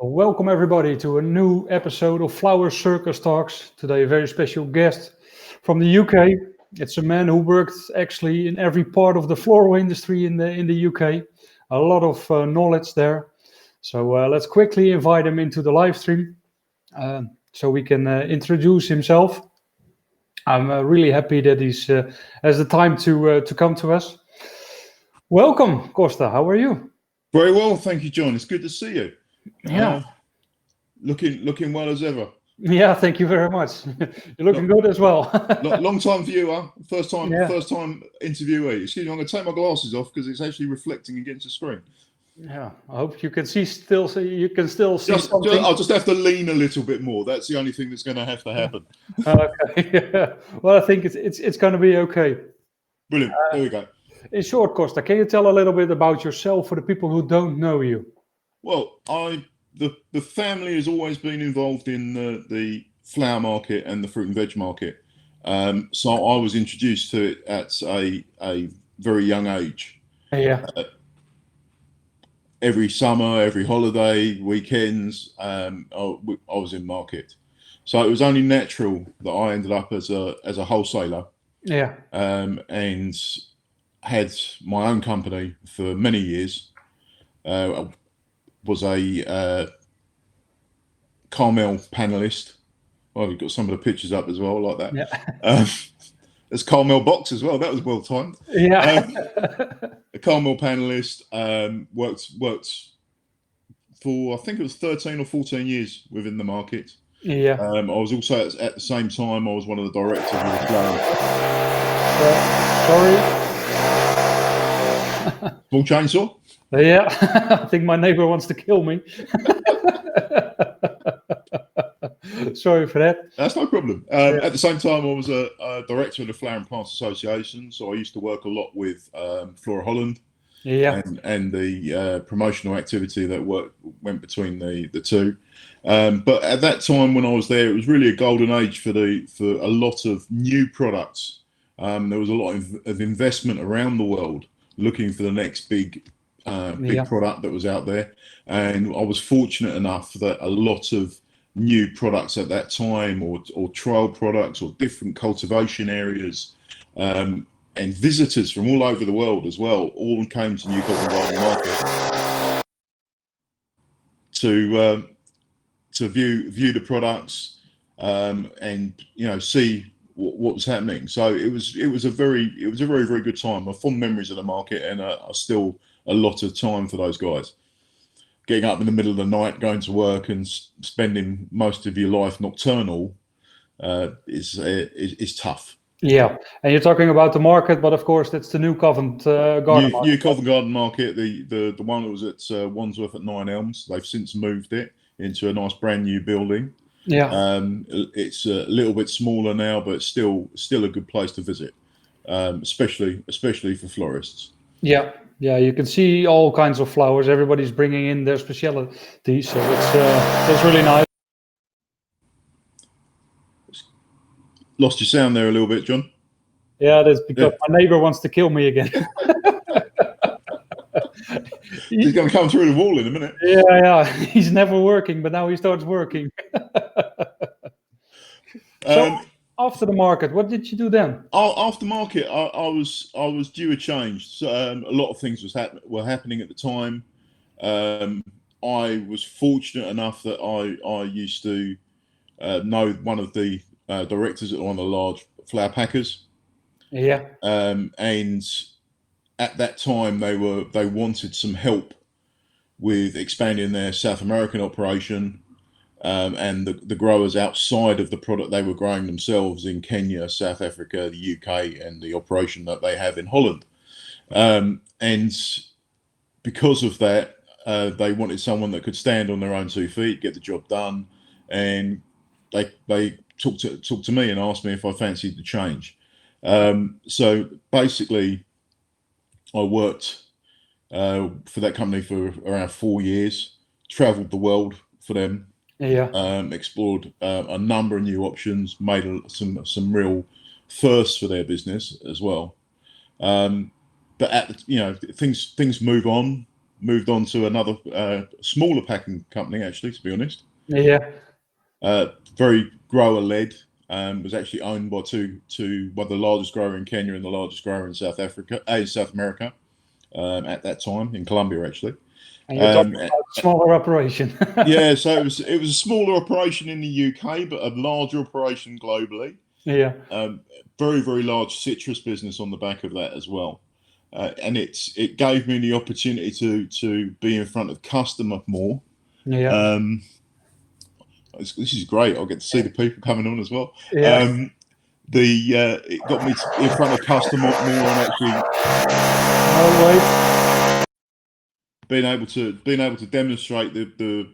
Welcome everybody to a new episode of Flower Circus Talks. Today a very special guest from the UK. It's a man who worked actually in every part of the floral industry in the UK. A lot of knowledge there. So let's quickly invite him into the live stream so we can introduce himself. I'm really happy that he has the time to come to us. Welcome, Kosta. How are you? Very well, thank you, John. It's good to see you. Yeah. Looking well as ever. Yeah, thank you very much. You're looking good as well. Long time viewer, first time interviewee. Excuse me, I'm going to take my glasses off because it's actually reflecting against the screen. Yeah, I hope you can still see something. I'll just have to lean a little bit more. That's the only thing that's going to have to happen. Okay. Yeah. Well, I think it's going to be okay. Brilliant. There we go. In short, Kosta, can you tell a little bit about yourself for the people who don't know you? Well, the family has always been involved in the flower market and the fruit and veg market. So I was introduced to it at a very young age. Yeah. Every summer, every holiday, weekends, I was in market. So it was only natural that I ended up as a wholesaler. Yeah. And had my own company for many years. Was a Carmel panelist. Oh, we've got some of the pictures up as well, like that. Yeah. There's Carmel box as well. That was well timed. Yeah. A Carmel panelist. Worked for, I think it was 13 or 14 years within the market. Yeah. I was also at the same time, I was one of the directors of the flower. Sorry. Small chainsaw? Yeah, I think my neighbor wants to kill me. Sorry for that. That's no problem. At the same time, I was a director of the Flower and Plants Association, so I used to work a lot with Flora Holland. Yeah. And the promotional activity that went between the two. But at that time when I was there, it was really a golden age for a lot of new products. There was a lot of investment around the world looking for the next big product that was out there. And I was fortunate enough that a lot of new products at that time or trial products or different cultivation areas and visitors from all over the world as well all came to New Covent Garden Market to view the products and see what was happening. So it was a very very good time. I have fond memories of the market and still a lot of time for those guys. Getting up in the middle of the night, going to work, and spending most of your life nocturnal is tough. Yeah, and you're talking about the market, but of course that's the New Covent Garden Market. New Covent Garden Market, the one that was at Wandsworth at Nine Elms. They've since moved it into a nice brand new building. Yeah, it's a little bit smaller now, but still a good place to visit, especially for florists. Yeah, you can see all kinds of flowers. Everybody's bringing in their specialties, so it's really nice. Lost your sound there a little bit, John. Yeah, that's because my neighbor wants to kill me again. He's going to come through the wall in a minute. Yeah. He's never working, but now he starts working. So after the market, what did you do then? After market, I was due a change. So, a lot of things were happening at the time. I was fortunate enough that I used to know one of the directors at one of the large flower packers. Yeah. And at that time, they wanted some help with expanding their South American operation and the growers outside of the product they were growing themselves in Kenya, South Africa, the UK, and the operation that they have in Holland. And because of that, they wanted someone that could stand on their own 2 feet, get the job done, and they talked to me and asked me if I fancied the change. So basically, I worked for that company for around 4 years, traveled the world for them, explored a number of new options, made some real firsts for their business as well. But things move on. moved on to another smaller packing company, actually, to be honest. Yeah. Very grower led. Was actually owned by two one of the largest grower in Kenya and the largest grower in South America at that time, in Colombia, actually. And you're talking about a smaller operation. Yeah, so it was a smaller operation in the UK, but a larger operation globally. Yeah. Very, very large citrus business on the back of that as well. And it gave me the opportunity to be in front of customer more. Yeah. This is great. I'll get to see the people coming on as well. Yeah. It got me in front of customer more and actually being able to demonstrate the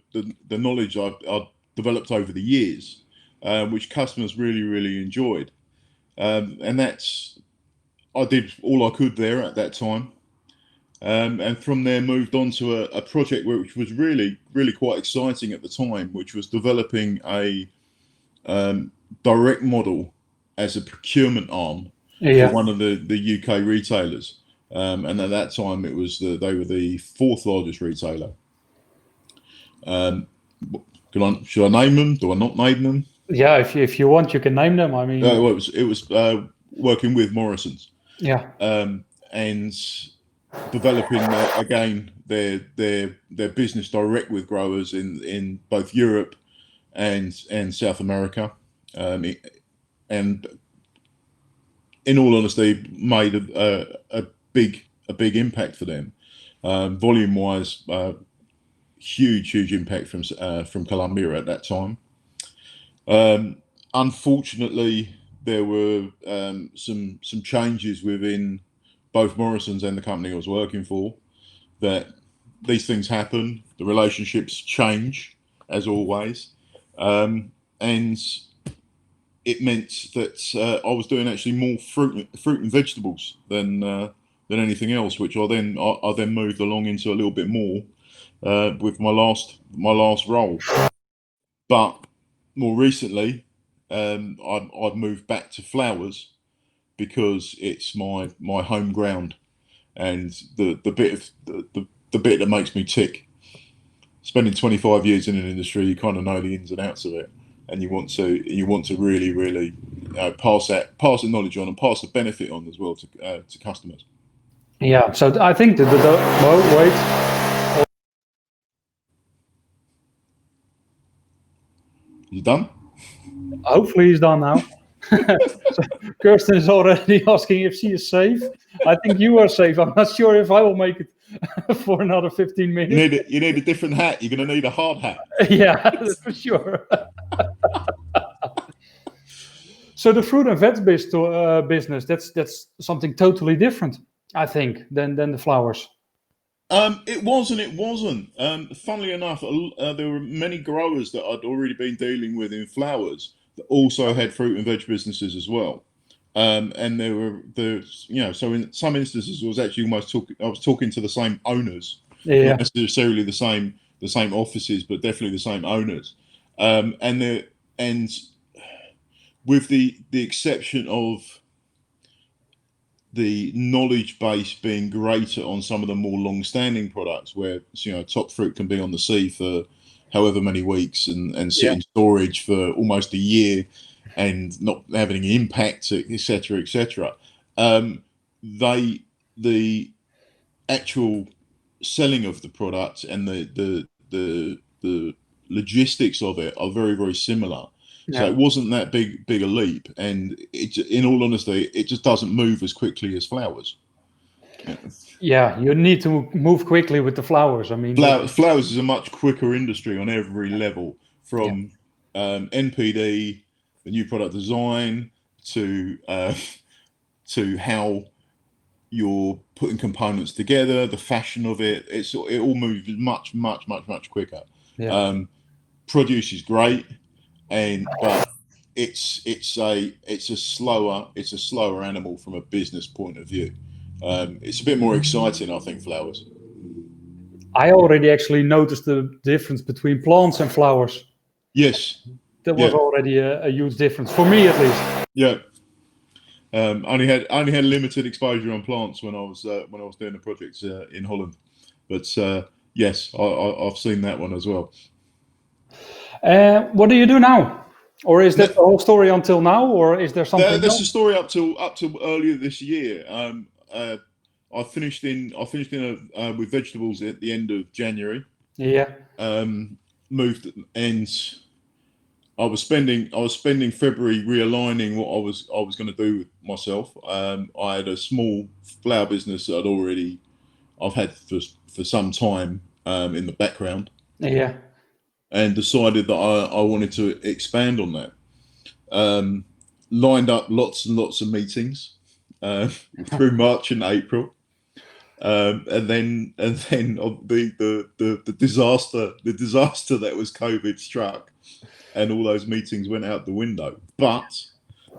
knowledge I've developed over the years, which customers really, really enjoyed. And I did all I could there at that time. And from there moved on to a project which was really, really quite exciting at the time, which was developing a direct model as a procurement arm for one of the UK retailers. And at that time, they were the fourth largest retailer. Should I name them? Do I not name them? Yeah, if you want, you can name them. I mean, well, it was working with Morrison's. Yeah. And developing again their business direct with growers in both Europe and South America, and in all honesty, made a big impact for them, volume wise. Huge impact from Colombia at that time. Unfortunately, there were some changes within both Morrison's and the company I was working for. That these things happen. The relationships change, as always, and it meant that I was doing actually more fruit and vegetables than anything else, which I then moved along into a little bit more with my last role. But more recently, I've moved back to flowers because it's my home ground and the bit that makes me tick. Spending 25 years in an industry, you kind of know the ins and outs of it, and you want to really pass the knowledge on and pass the benefit on as well to customers. Yeah. So I think wait. You done? Hopefully he's done now. So Kirsten is already asking if she is safe. I think you are safe. I'm not sure if I will make it for another 15 minutes. You need a different hat. You're going to need a hard hat. Yeah, that's for sure. So the fruit and veg business, that's something totally different, I think, than the flowers. It was and it wasn't. Funnily enough, there were many growers that I'd already been dealing with in flowers that also had fruit and veg businesses as well. And so in some instances, I was actually I was talking to the same owners, not necessarily the same offices, but definitely the same owners. And with the exception of the knowledge base being greater on some of the more long-standing products, where top fruit can be on the sea for however many weeks and sit in storage for almost a year and not having any impact, etc., etc. The actual selling of the product and the logistics of it are very, very similar. Yeah. So it wasn't that big a leap, and in all honesty, it just doesn't move as quickly as flowers. Yeah, you need to move quickly with the flowers. I mean, flowers is a much quicker industry on every level, from NPD, the new product design, to how you're putting components together, the fashion of it. It all moves much quicker. Yeah. Produce is great. But it's a slower animal from a business point of view. It's a bit more exciting, I think, flowers. I already actually noticed the difference between plants and flowers. Yes, there was already a huge difference for me, at least. Yeah, only had limited exposure on plants when I was doing the projects in Holland. But yes, I've seen that one as well. What do you do now? Or is that the whole story until now, or is there something That's else? the story up till earlier this year. I finished in with vegetables at the end of January. Yeah. Moved, and I was spending February realigning what I was going to do with myself. I had a small flower business that I've had for some time in the background, Yeah. and decided that I wanted to expand on that. Um, Lined up lots and lots of meetings uh, through March and April. And then the disaster that was COVID struck, and all those meetings went out the window. But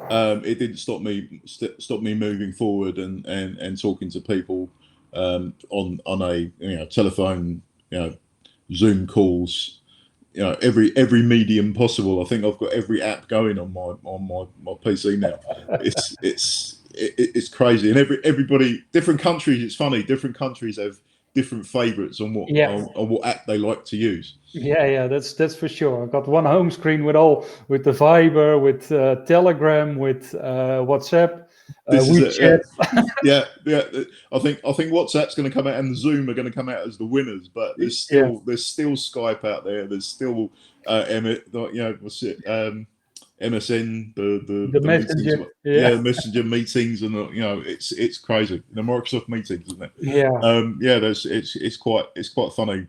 it didn't stop me moving forward and talking to people on a telephone, Zoom calls, every medium possible. I think I've got every app going on my PC now. It's crazy, and everybody, different countries. It's funny. Different countries have different favourites on what Yeah. on what app they like to use. Yeah, that's for sure. I've got one home screen with the Viber, with Telegram, with WhatsApp, This is it. WeChat. Yeah. I think WhatsApp's going to come out, and Zoom are going to come out as the winners. But there's Yeah, still Skype out there. There's still what's it? MSN, the the meetings. Messenger. Yeah, Yeah, Messenger meetings, and it's crazy. The Microsoft meetings, isn't it? yeah, Yeah, it's quite funny.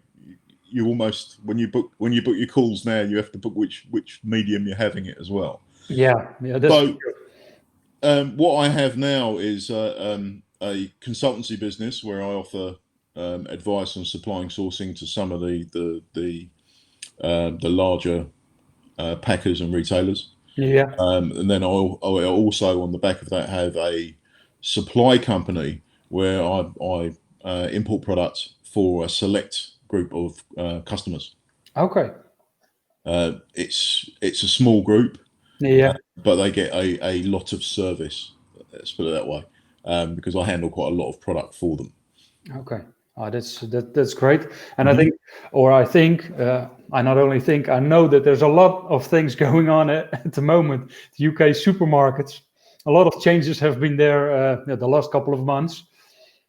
You almost, when you book your calls now, you have to book which medium you're having it as well. yeah. That's for So sure. what I have now is a consultancy business where I offer advice on supplying sourcing to some of the larger packers and retailers. Yeah. And then I'll also, on the back of that, have a supply company where I import products for a select group of customers. Okay. It's a small group, Yeah. but they get a lot of service. Let's put it that way, because I handle quite a lot of product for them. Okay. That's great. And Mhm. I not only think, I know that there's a lot of things going on at the moment. The UK supermarkets, a lot of changes have been there the last couple of months.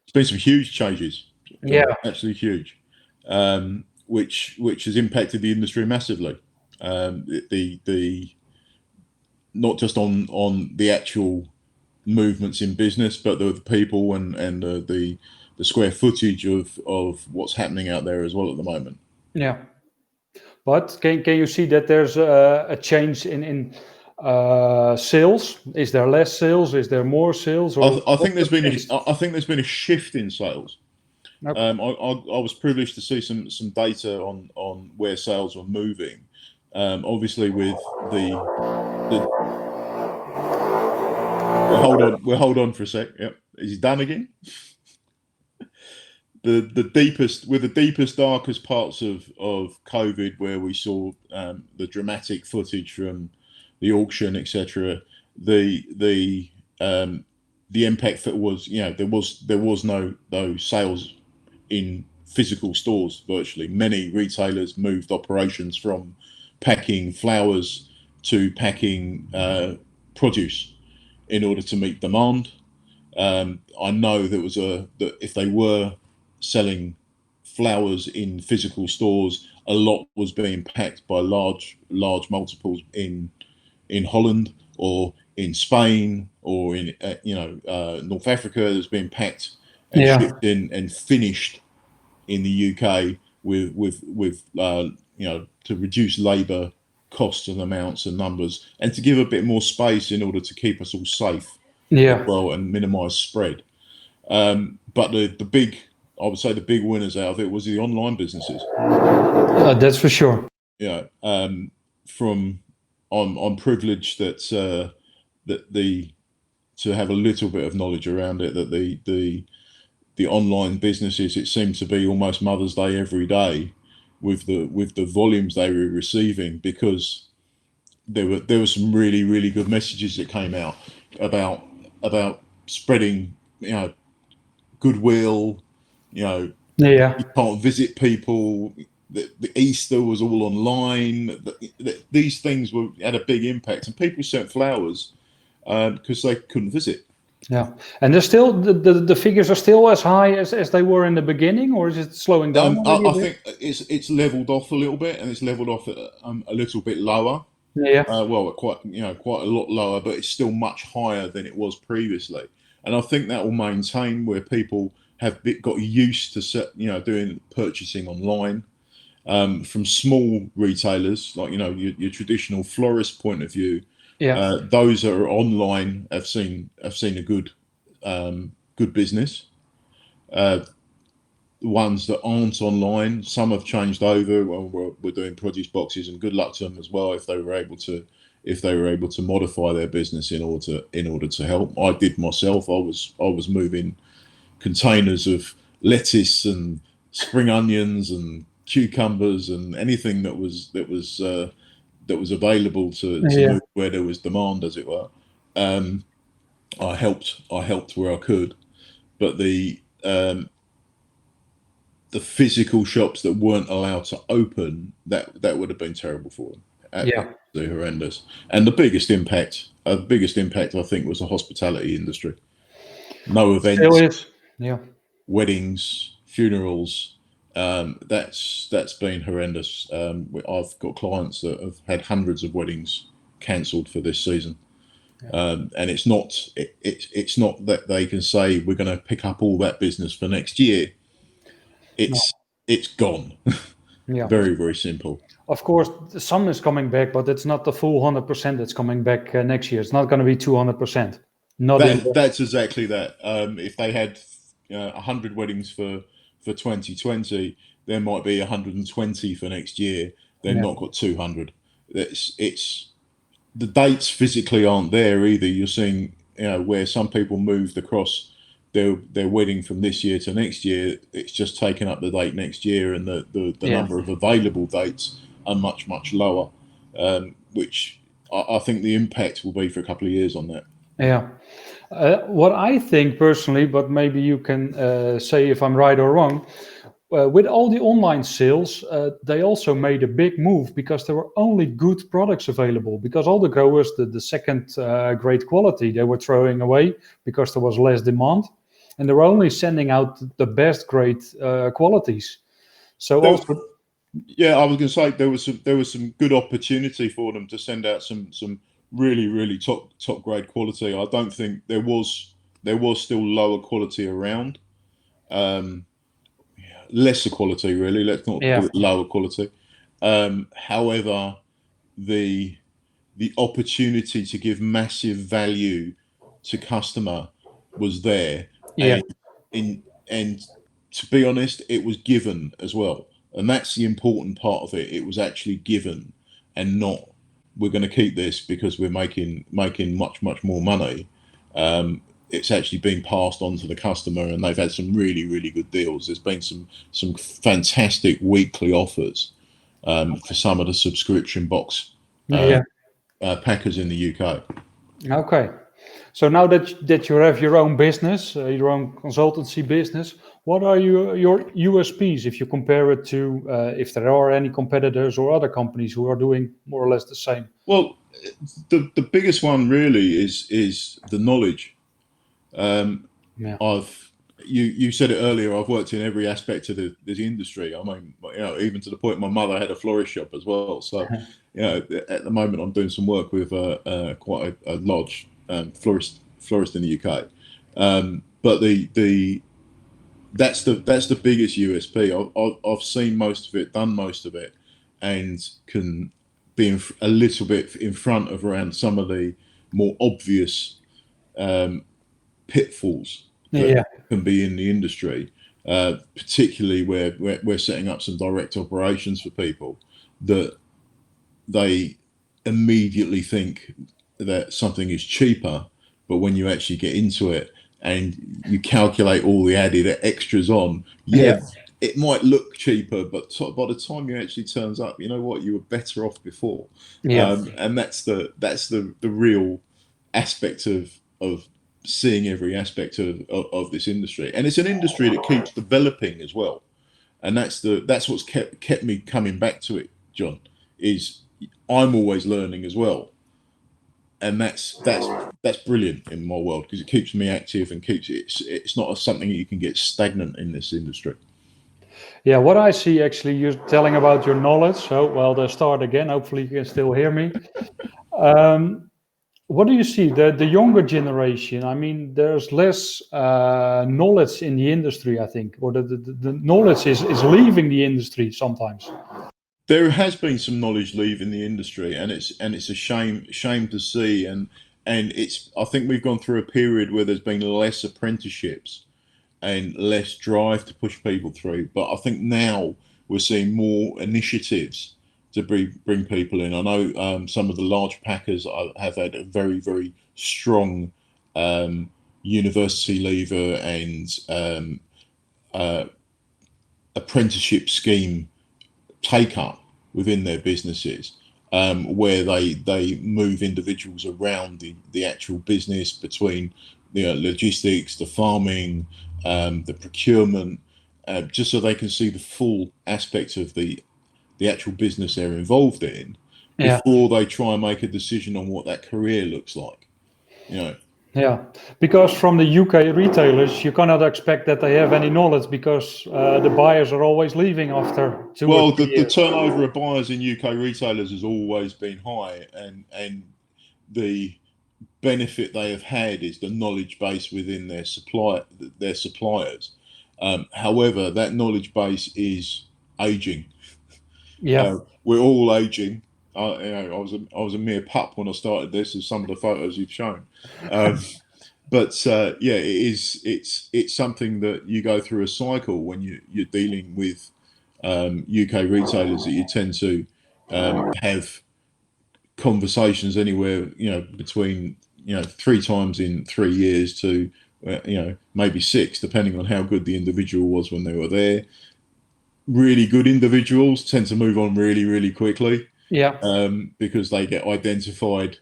It's been some huge changes, Yeah. actually huge, which has impacted the industry massively. The not just on the actual movements in business, but the people and the square footage of what's happening out there as well at the moment. Yeah. But can you see that there's a change in sales? Is there less sales? Is there more sales? I, Or th- I what think there's has been changed? I think there's been a shift in sales. Okay. I was privileged to see some data on where sales were moving. Obviously, with the we'll hold on for a sec. Yep, is he done again? The deepest, darkest parts of COVID, where we saw the dramatic footage from the auction, etc. The the impact that was, there was no sales in physical stores virtually. Many retailers moved operations from packing flowers to packing produce in order to meet demand. I know that if they were selling flowers in physical stores, a lot was being packed by large multiples in Holland or in Spain or in North Africa. That's been packed and Yeah. shipped in and finished in the UK to reduce labour costs and amounts and numbers, and to give a bit more space in order to keep us all safe as Yeah. well and minimise spread. But I would say the big winners out of it was the online businesses. That's for sure. Yeah, from I'm privileged that the to have a little bit of knowledge around it, that the online businesses, it seemed to be almost Mother's Day every day with the volumes they were receiving, because there were some really good messages that came out about spreading goodwill, you know Yeah. You can't visit people. The Easter was all online. These things had a big impact, and people sent flowers because they couldn't visit. Yeah. And there's still the figures are still as high as they were in the beginning, or is it slowing down already a I bit? think it's leveled off a little bit, and it's leveled off at, a little bit lower. Yeah. Well, quite a lot lower, but it's still much higher than it was previously. And I think that will maintain where people have got used to doing purchasing online from small retailers, like your traditional florist point of view. Yeah. Those that are online have seen a good business. The ones that aren't online, some have changed over. Well, we're doing produce boxes, and good luck to them as well if they were able to modify their business in order to help. I did myself. I was moving containers of lettuce and spring onions and cucumbers and anything that was available to Yeah. move where there was demand, as it were. I helped where I could, but the physical shops that weren't allowed to open, that would have been terrible for them. Yeah. Absolutely horrendous. And the biggest impact I think was the hospitality industry. No Still events, is. Yeah. weddings, funerals. That's been horrendous. I've got clients that have had hundreds of weddings cancelled for this season. And it's not that they can say we're going to pick up all that business for next year. No. It's gone. Yeah. Very, very simple. Of course, some is coming back, but it's not the full 100% that's coming back next year. It's not going to be 200%. Not in. That's exactly that. If they had 100 weddings for 2020, there might be 120 for next year. They've not got 200. It's the dates physically aren't there either. You're seeing where some people moved across their wedding from this year to next year. It's just taken up the date next year, and the number of available dates are much lower, which I think the impact will be for a couple of years on that. Yeah. What I think personally, but maybe you can say if I'm right or wrong, with all the online sales, they also made a big move because there were only good products available. Because all the growers, the second grade quality, they were throwing away because there was less demand, and they were only sending out the best grade qualities. So There, also, yeah, I was going to say there was some good opportunity for them to send out some really top grade quality. I don't think there was still lower quality around. Lesser quality, really. Let's not call it lower quality. However, the opportunity to give massive value to customer was there, and to be honest, it was given as well, and that's the important part of it. It was actually given, and not we're going to keep this because we're making much more money. It's actually been passed on to the customer, and they've had some really good deals. There's been some fantastic weekly offers for some of the subscription box packers in the UK. Okay. So now that you have your own business, your own consultancy business, what are your USPs if you compare it to if there are any competitors or other companies who are doing more or less the same? Well, the biggest one really is the knowledge. You said it earlier. I've worked in every aspect of the industry. I mean, even to the point my mother had a florist shop as well. So, at the moment I'm doing some work with quite a large florist in the UK. But that's the biggest USP. I've seen most of it, done most of it, and can be a little bit in front of around some of the more obvious pitfalls that can be in the industry, particularly where we're setting up some direct operations for people that they immediately think that something is cheaper, but when you actually get into it and you calculate all the added extras on, it might look cheaper, but by the time you actually turns up, you know what, you were better off before. And that's the real aspect of seeing every aspect of this industry. And it's an industry that keeps developing as well. and that's what's kept me coming back to it, John. Is I'm always learning as well, and that's brilliant in my world because it keeps me active and keeps it's not something that you can get stagnant in this industry. Yeah, what I see actually, you're telling about your knowledge. So, well, they start again. Hopefully, you can still hear me. What do you see? The younger generation. I mean, there's less knowledge in the industry, I think, or the knowledge is leaving the industry sometimes. There has been some knowledge leaving the industry, and it's a shame to see, and it's I think we've gone through a period where there's been less apprenticeships and less drive to push people through. But I think now we're seeing more initiatives to bring people in. I know some of the large packers have had a very, very strong university leaver and apprenticeship scheme take up within their businesses, where they move individuals around the actual business between logistics, the farming, the procurement, just so they can see the full aspect of the actual business they're involved in before they try and make a decision on what that career looks like. Yeah, because from the UK retailers, you cannot expect that they have any knowledge because the buyers are always leaving after 2 or 3 the years. turnover of buyers in UK retailers has always been high, and the benefit they have had is the knowledge base within their suppliers. However, that knowledge base is aging. Yeah, We're all aging. I was a mere pup when I started this, as some of the photos you've shown. But yeah, it's something that you go through a cycle when you're dealing with UK retailers, that you tend to have conversations anywhere between 3 times in 3 years to maybe 6, depending on how good the individual was when they were there. Really good individuals tend to move on really, really quickly. yeah, Because they get identified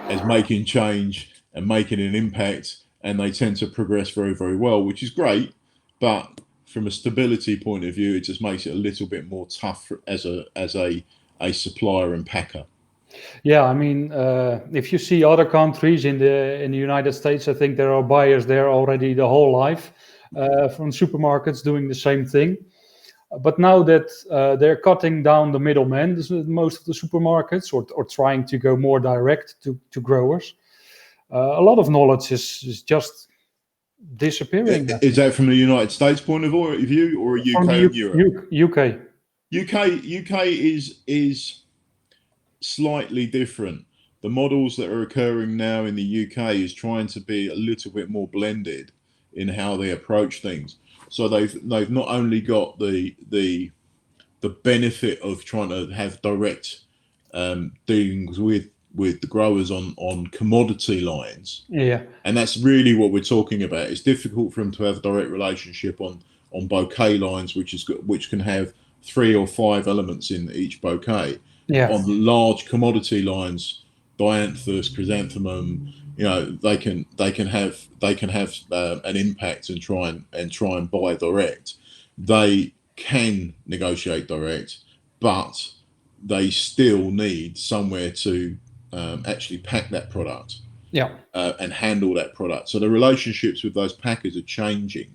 as making change and making an impact, and they tend to progress very, very well, which is great. But from a stability point of view, it just makes it a little bit more tough as a supplier and packer. yeah. I mean, if you see other countries in the United States, I think there are buyers there already the whole life from supermarkets doing the same thing. But now that they're cutting down the middlemen, most of the supermarkets, or trying to go more direct to growers, a lot of knowledge is just disappearing. Is that from the United States point of view, or From UK the and Europe? UK. UK is slightly different. The models that are occurring now in the UK is trying to be a little bit more blended in how they approach things. So they've not only got the benefit of trying to have direct dealings with the growers on commodity lines, Yeah, and that's really what we're talking about. It's difficult for them to have a direct relationship on bouquet lines, which can have 3 or 5 elements in each bouquet. yeah, On large commodity lines, dianthus, chrysanthemum, they can have an impact and try and buy direct. They can negotiate direct, but they still need somewhere to actually pack that product. yeah, And handle that product. So the relationships with those packers are changing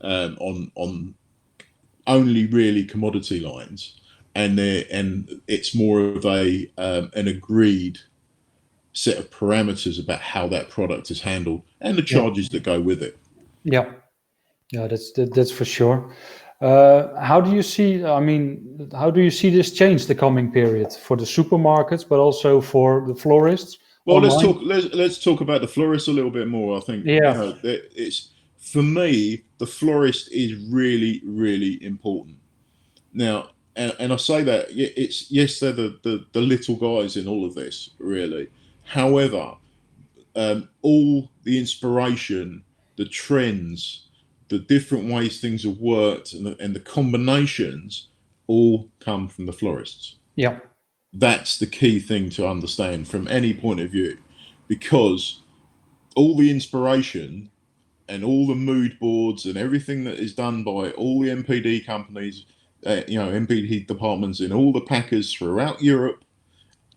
on only really commodity lines, and it's more of an agreed set of parameters about how that product is handled and the yeah, charges that go with it. yeah, yeah. That's for sure. How do you see? I mean, how do you see this change the coming period for the supermarkets, but also for the florists Well, online? let's talk about the florist a little bit more. I think Yeah, it's, for me, the florist is really, really important. Now, and I say that it's, yes, they're the little guys in all of this, really. However, all the inspiration, the trends, the different ways things have worked, and the combinations all come from the florists. yeah, That's the key thing to understand from any point of view, because all the inspiration and all the mood boards and everything that is done by all the MPD companies, MPD departments in all the packers throughout Europe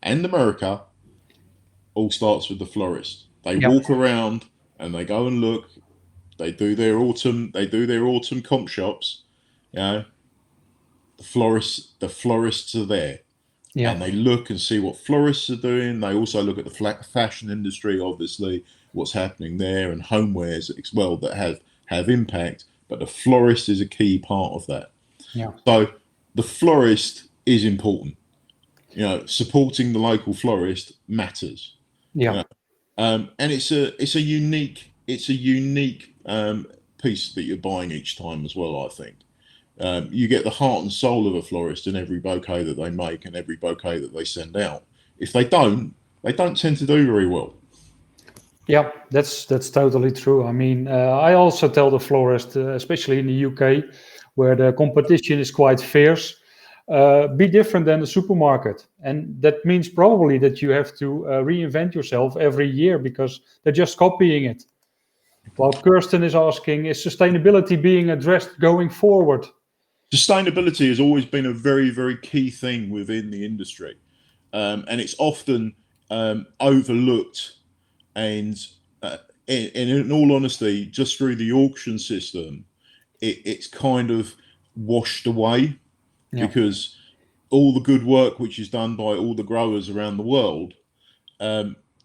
and America, all starts with the florist. They walk around and they go and look. They do their autumn comp shops. The florists are there. Yeah. And they look and see what florists are doing. They also look at the fashion industry, obviously, what's happening there, and homewares as well that have impact. But the florist is a key part of that. Yeah. So the florist is important. Supporting the local florist matters. Yeah. And it's a unique piece that you're buying each time as well, I think. You get the heart and soul of a florist in every bouquet that they make and every bouquet that they send out. If they don't tend to do very well. Yeah, that's totally true. I mean, I also tell the florist, especially in the UK, where the competition is quite fierce, be different than the supermarket. And that means probably that you have to reinvent yourself every year because they're just copying it. While Kirsten is asking, is sustainability being addressed going forward? Sustainability has always been a very, very key thing within the industry. And it's often overlooked. And in all honesty, just through the auction system, it's kind of washed away because all the good work which is done by all the growers around the world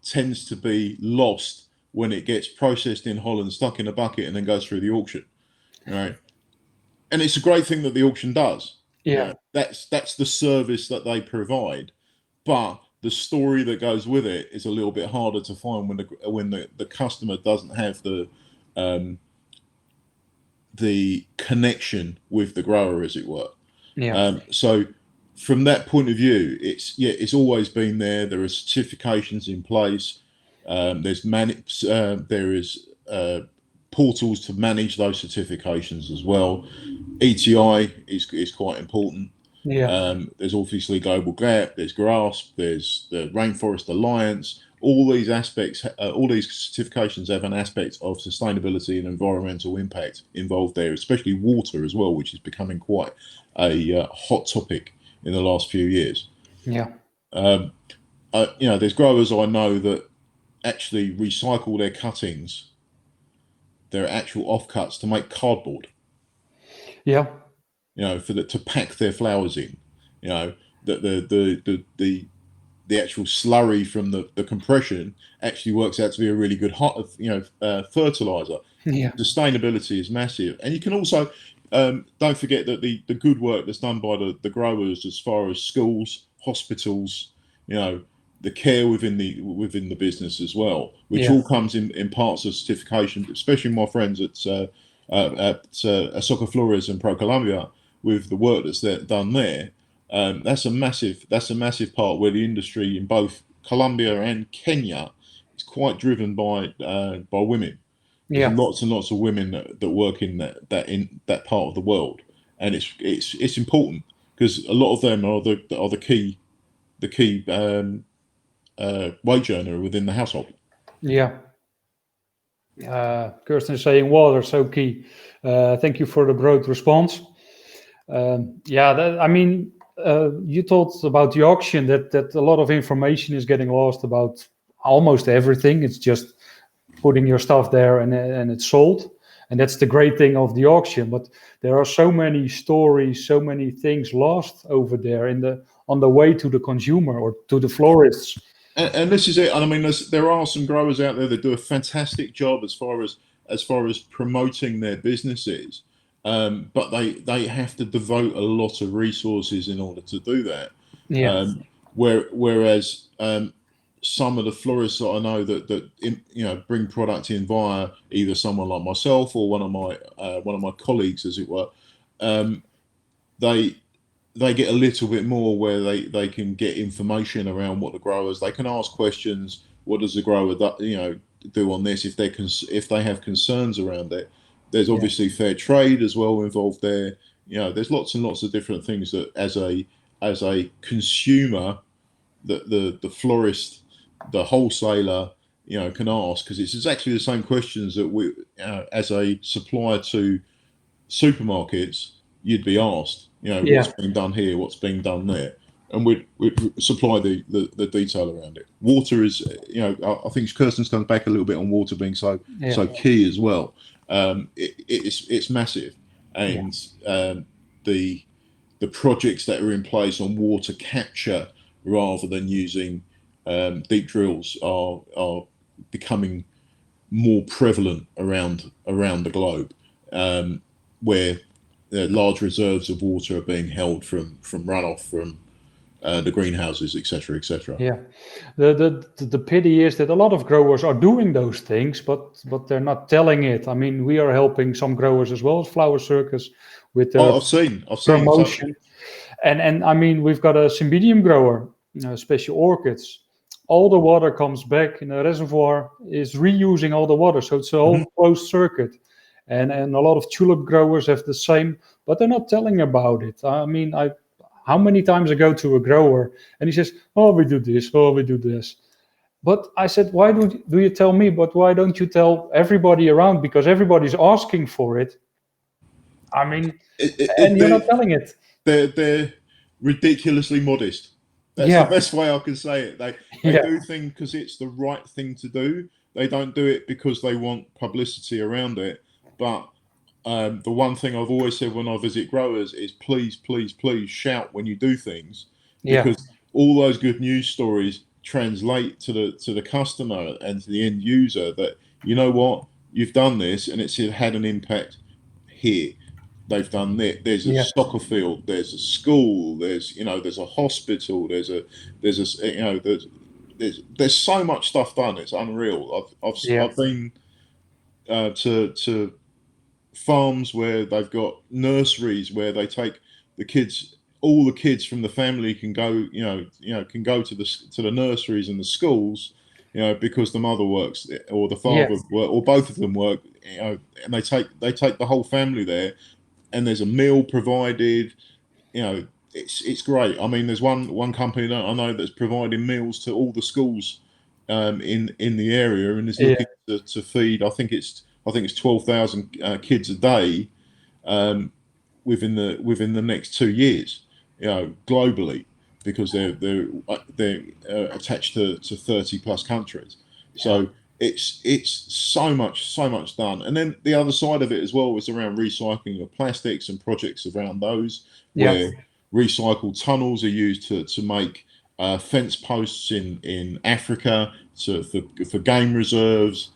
tends to be lost when it gets processed in Holland, stuck in a bucket, and then goes through the auction. Right. And it's a great thing that the auction does. Yeah. That's the service that they provide. But the story that goes with it is a little bit harder to find when the customer doesn't have the connection with the grower, as it were. Yeah. So from that point of view, it's always been there. There are certifications in place. There is portals to manage those certifications as well. ETI is quite important. Yeah. There's obviously Global Gap, there's GRASP, there's the Rainforest Alliance. All these aspects, all these certifications have an aspect of sustainability and environmental impact involved there, especially water as well, which is becoming quite a hot topic in the last few years. Yeah. There's growers I know that actually recycle their cuttings, their actual offcuts, to make cardboard. Yeah. To pack their flowers in. The actual slurry from the compression actually works out to be a really good fertilizer. Yeah. Sustainability is massive, and you can also don't forget that the good work that's done by the growers as far as schools, hospitals, the care within the business as well, which all comes in parts of certification, especially my friends at Soccer Flores and Pro Colombia, with the work that's done there. That's a massive part where the industry in both Colombia and Kenya is quite driven by women. There's lots and lots of women that work in that part of the world, and it's important because a lot of them are the key wage earner within the household. Yeah. Kirsten is saying water so key. Thank you for the broad response. You talked about the auction that a lot of information is getting lost about almost everything. It's just putting your stuff there and it's sold. And that's the great thing of the auction. But there are so many stories, so many things lost over there on the way to the consumer or to the florists. And this is it. I mean, there are some growers out there that do a fantastic job as far as promoting their businesses, but they have to devote a lot of resources in order to do that. Yeah. Whereas some of the florists that I know that bring product in via either someone like myself or one of my colleagues, as it were, they get a little bit more where they can get information around what the growers. They can ask questions. What does the grower do on this if they have concerns around it? There's obviously fair trade as well involved there. There's lots and lots of different things that as a consumer, the florist, the wholesaler, can ask, because it's exactly the same questions that we, as a supplier to supermarkets, you'd be asked. What's being done here, what's being done there, and we'd supply the detail around it. Water is, I think Kirsten comes back a little bit on water being so key as well. It's massive, and the projects that are in place on water capture rather than using deep drills are becoming more prevalent around the globe, where large reserves of water are being held from runoff from the greenhouses, etc., etc. Yeah, the pity is that a lot of growers are doing those things, but they're not telling it. I mean, we are helping some growers as well as Flower Circus with the I've seen promotion, and I mean, we've got a cymbidium grower, special orchids. All the water comes back in a reservoir, is reusing all the water, so it's a whole closed circuit. And a lot of tulip growers have the same, but they're not telling about it. I mean, how many times I go to a grower and he says, "Oh, we do this. Oh, we do this." But I said, "Why do you tell me? But why don't you tell everybody around? Because everybody's asking for it." I mean, and you're not telling it. They're ridiculously modest. That's the best way I can say it. They do things because it's the right thing to do. They don't do it because they want publicity around it. But the one thing I've always said when I visit growers is please, please, please shout when you do things, because all those good news stories translate to the customer and to the end user that, you know what, you've done this and it's had an impact here. They've done that. There's a soccer field. There's a school. There's a hospital. There's so much stuff done. It's unreal. I've been to farms where they've got nurseries where they take the kids. All the kids from the family can go. Can go to the nurseries and the schools. Because the mother works or the father work, or both of them work. And they take the whole family there. And there's a meal provided. It's great. I mean, there's one company that I know that's providing meals to all the schools in the area, and is looking to feed. I think it's 12,000 kids a day within the next 2 years. Globally, because they're attached to 30 plus countries. So it's so much done. And then the other side of it as well was around recycling of plastics and projects around those, where recycled tunnels are used to make fence posts in Africa for game reserves.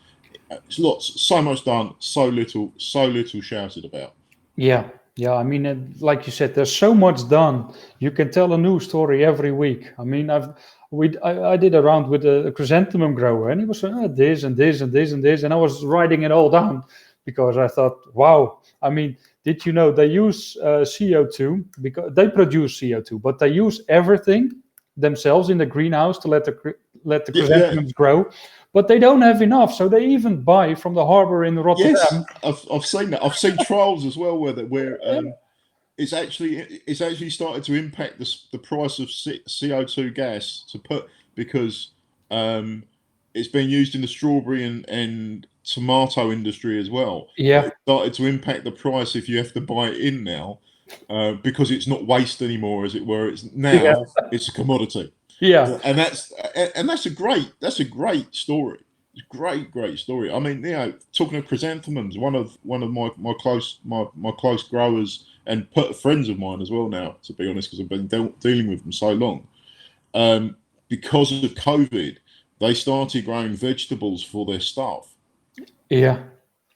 So much done, so little shouted about. Yeah, I mean, like you said, there's so much done. You can tell a new story every week. I mean, I did a round with a chrysanthemum grower, and he was saying this and this and this and this, and I was writing it all down because I thought, wow. I mean, did you know they use CO2 because they produce CO2, but they use everything themselves in the greenhouse to let the chrysanthemums grow. But they don't have enough, so they even buy from the harbor in Rotterdam. Yes, I've seen that. I've seen trials as well where it's actually started to impact the price of CO2 gas because it's being used in the strawberry and tomato industry as well. Yeah, it started to impact the price if you have to buy it in now because it's not waste anymore, as it were. It's now it's a commodity. Yeah, and that's a great story. It's a great story. I mean, talking of chrysanthemums, one of my close growers and friends of mine as well now, to be honest, because I've been dealing with them so long. Because of COVID, they started growing vegetables for their staff. Yeah,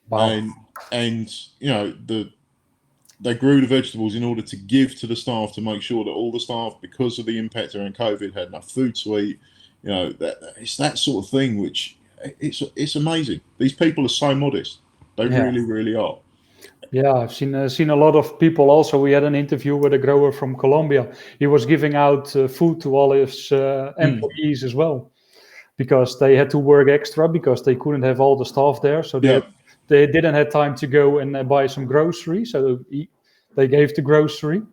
wow. And they grew the vegetables in order to give to the staff, to make sure that all the staff, because of the impact around COVID, had enough food to eat. It's that sort of thing, which it's amazing. These people are so modest. They really are. Yeah, I've seen a lot of people. Also, we had an interview with a grower from Colombia. He was giving out food to all his employees as well, because they had to work extra because they couldn't have all the staff there. So they didn't have time to go and buy some groceries. So they gave the grocery.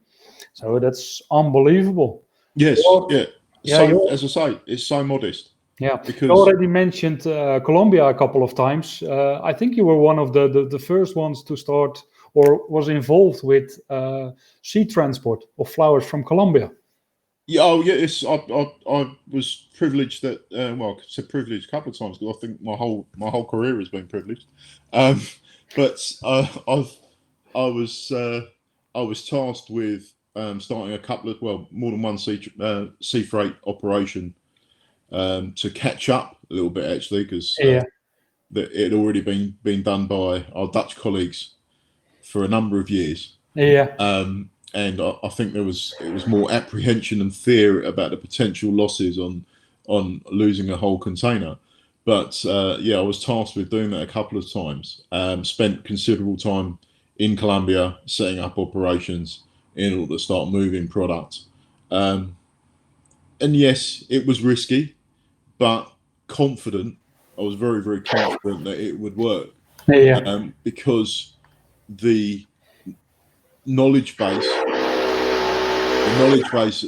So that's unbelievable. Yes, So as I say, it's so modest. Yeah, you because already mentioned Colombia a couple of times. I think you were one of the first ones to start or was involved with sea transport of flowers from Colombia. yeah, oh yeah, I was privileged that well, I said privileged a couple of times because I think my whole career has been privileged. Um, but I was I was tasked with starting a couple of more than one sea freight operation to catch up a little bit actually because Yeah, that it had already been done by our Dutch colleagues for a number of years. yeah, And I think it was more apprehension and fear about the potential losses on losing a whole container. But yeah, I was tasked with doing that a couple of times. Spent considerable time in Colombia setting up operations in order to start moving product. Um, and yes, it was risky, but confident. I was very, very confident that it would work yeah, because the knowledge base the knowledge base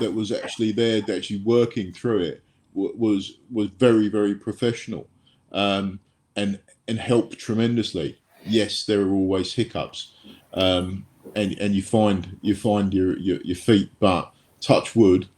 that was actually there, that actually working through it, was very, very professional, um, and helped tremendously. Yes, there are always hiccups, and you find your feet, but touch wood.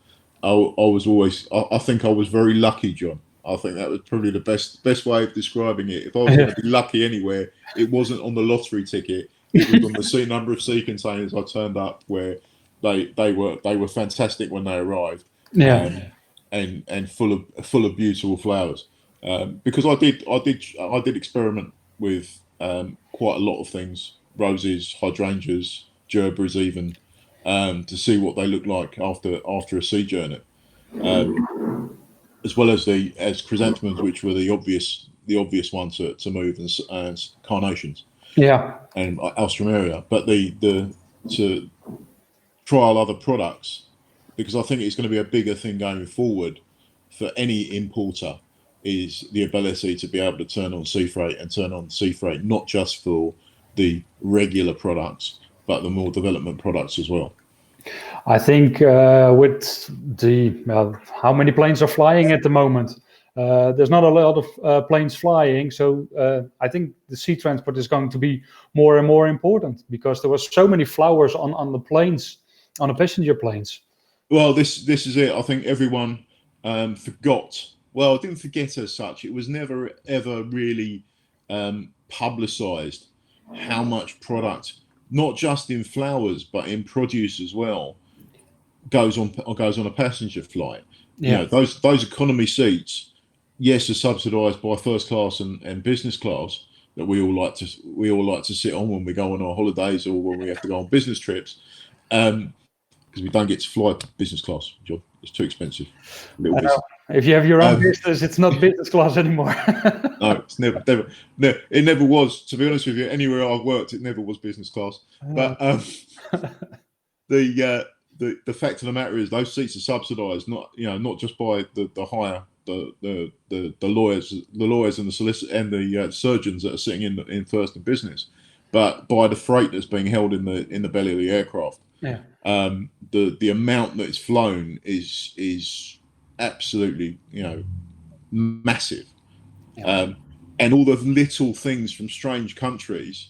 I was always I think I was very lucky, John. I think that was probably the best way of describing it. If I was going to be lucky anywhere, it wasn't on the lottery ticket. It was on the number of sea containers I turned up where they were fantastic when they arrived, yeah, um, and full of beautiful flowers. Because I did experiment with quite a lot of things, roses, hydrangeas, gerberas, even to see what they look like after a sea journey, um, as well as chrysanthemums, which were the obvious ones to move, and carnations yeah. and alstroemeria. But the to trial other products, because I think it's going to be a bigger thing going forward for any importer, is the ability to be able to turn on sea freight, not just for the regular products, but the more development products as well. I think with the how many planes are flying at the moment, there's not a lot of planes flying. So I think the sea transport is going to be more and more important because there was so many flowers on the planes, on the passenger planes. Well, this is it. I think everyone forgot. Well, didn't forget as such. It was never ever really publicised how much product, not just in flowers but in produce as well, goes on a passenger flight. You Yeah, know, those economy seats, yes, are subsidised by first class and business class that we all like to sit on when we go on our holidays or when we have to go on business trips. Because we don't get to fly business class, John. It's too expensive. A little I bit. know. If you have your own Um, business, it's not business class anymore. no, it's no, it never was. To be honest with you, anywhere I've worked, it never was business class. Uh, But the fact of the matter is, those seats are subsidised, not just by the higher the lawyers and the solicitor and the surgeons that are sitting in first and business, but by the freight that's being held in the belly of the aircraft. yeah, The amount that is flown is absolutely massive, yeah, um, and all the little things from strange countries.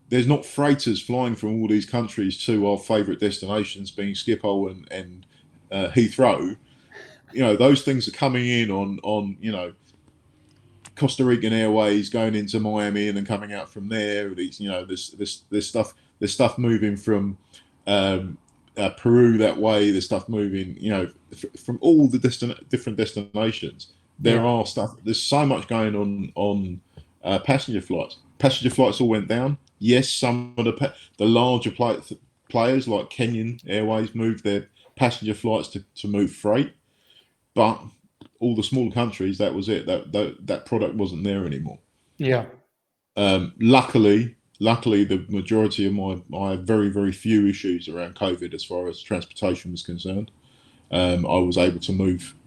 There's not freighters flying from all these countries to our favourite destinations, being Schiphol and Heathrow. Those things are coming in on Costa Rican Airways going into Miami and then coming out from there. This stuff moving from Peru that way. There's stuff moving, from all the different destinations. yeah, There's so much going on passenger flights. Passenger flights all went down. Yes, some of the larger players like Kenyan Airways moved their passenger flights to move freight, but all the smaller countries, that was it. That product wasn't there anymore. yeah, Luckily, the majority of my very, very few issues around COVID, as far as transportation was concerned, I was able to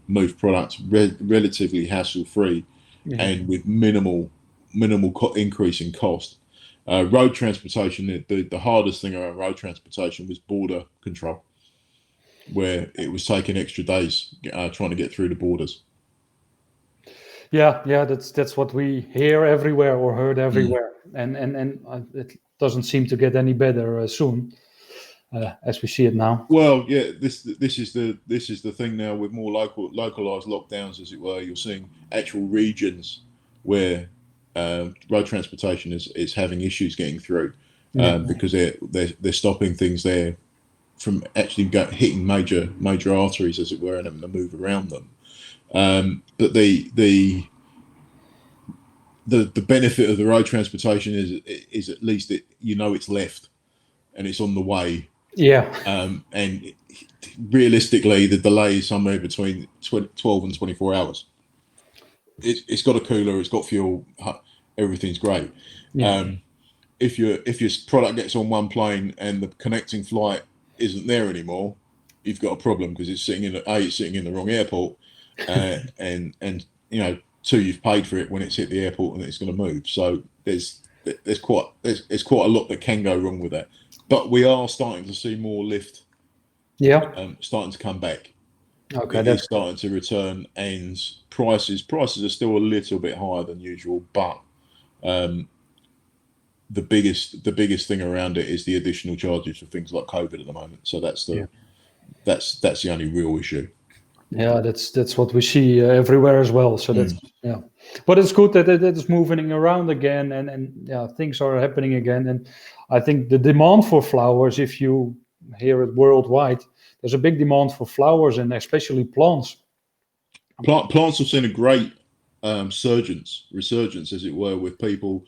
move products relatively hassle free yeah. and with minimal increase in cost. Road transportation, the hardest thing around road transportation was border control, where it was taking extra days trying to get through the borders. Yeah. That's what we hear everywhere or heard Mm. everywhere, and it doesn't seem to get any better soon, as we see it now. Well, yeah, this is the thing now with more localized lockdowns, as it were. You're seeing actual regions where road transportation is having issues getting through Yeah, because they're stopping things there from actually hitting major arteries, as it were, and having to move around them. But the benefit of the road transportation is at least it's left and it's on the way. yeah, And realistically, the delay is somewhere between 12 and 24 hours. It's got a cooler, it's got fuel, everything's great. yeah, If your product gets on one plane and the connecting flight isn't there anymore, you've got a problem because it's sitting in the wrong airport, and two, you've paid for it when it's hit the airport and it's going to move. So there's quite a lot that can go wrong with that. But we are starting to see more lift yeah. starting to come back. Okay, It that's is starting to return, and prices are still a little bit higher than usual, but the biggest thing around it is the additional charges for things like COVID at the moment. So that's yeah. the only real issue. Yeah, that's what we see everywhere as well. So that's Mm. yeah, but it's good that it is moving around again, and yeah, things are happening again. And I think the demand for flowers, if you hear it worldwide, there's a big demand for flowers and especially plants. Plants have seen a great resurgence, as it were, with people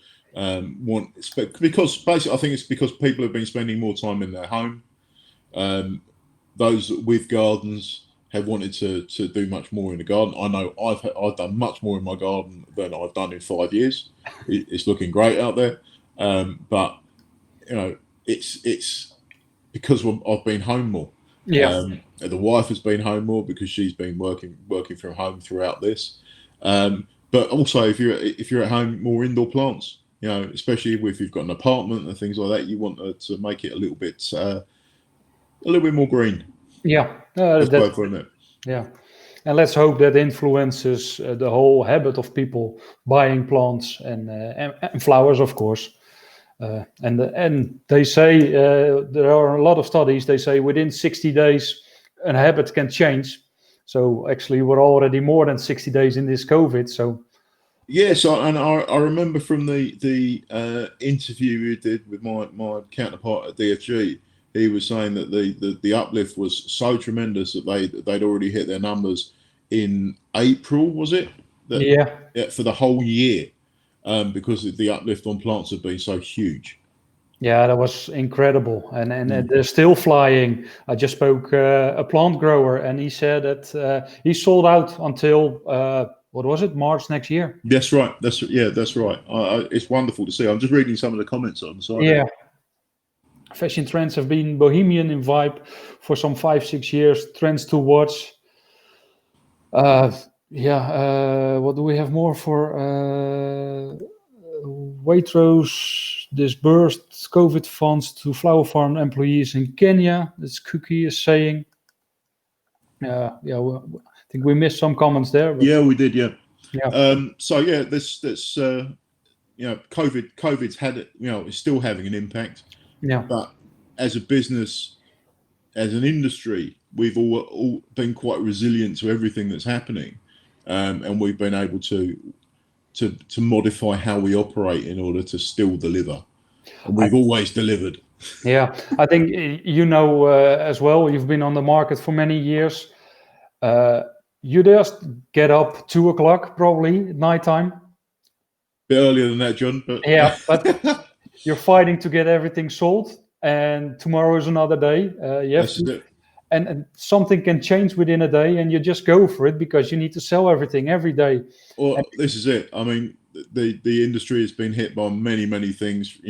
because basically I think it's because people have been spending more time in their home. Those with gardens have wanted to do much more in the garden. I know I've done much more in my garden than I've done in 5 years. It's looking great out there, but it's because I've been home more. Yeah, The wife has been home more because she's been working from home throughout this. But also, if you're at home, more indoor plants. Especially if you've got an apartment and things like that, you want to make it a little bit more green. yeah, That's that's both, isn't it? yeah. And let's hope that influences the whole habit of people buying plants and flowers, of course. And they say there are a lot of studies. They say within 60 days, a habit can change. So actually, we're already more than 60 days in this COVID. So Yeah, and I remember from the interview we did with my counterpart at DFG, he was saying that the uplift was so tremendous that they'd already hit their numbers in April, was it? yeah, For the whole year, because the uplift on plants had been so huge. yeah, that was incredible. And Mm. they're still flying. I just spoke a plant grower, and he said that he sold out until what was it, March next year. That's right. That's right. It's wonderful to see. I'm just reading some of the comments on the side Yeah, there. fashion trends have been bohemian in vibe for some 5 6 years. Trends to watch. Uh, what do we have more for? Waitrose disbursed COVID funds to flower farm employees in Kenya. This Cookie is saying. I think we missed some comments there, but Yeah, we did. Yeah. yeah, So yeah, this COVID's had it. It's still having an impact. yeah. But as a business, as an industry, we've all been quite resilient to everything that's happening, and we've been able to modify how we operate in order to still deliver. And I, we've always delivered. yeah, I think as well. You've been on the market for many years. You just get up 2 o'clock probably at nighttime. Bit earlier than that, John, but Yeah, but you're fighting to get everything sold, and tomorrow is another day. You have that's to, it. and something can change within a day, and you just go for it because you need to sell everything every day. And Well, this is it. I mean, the industry has been hit by many things.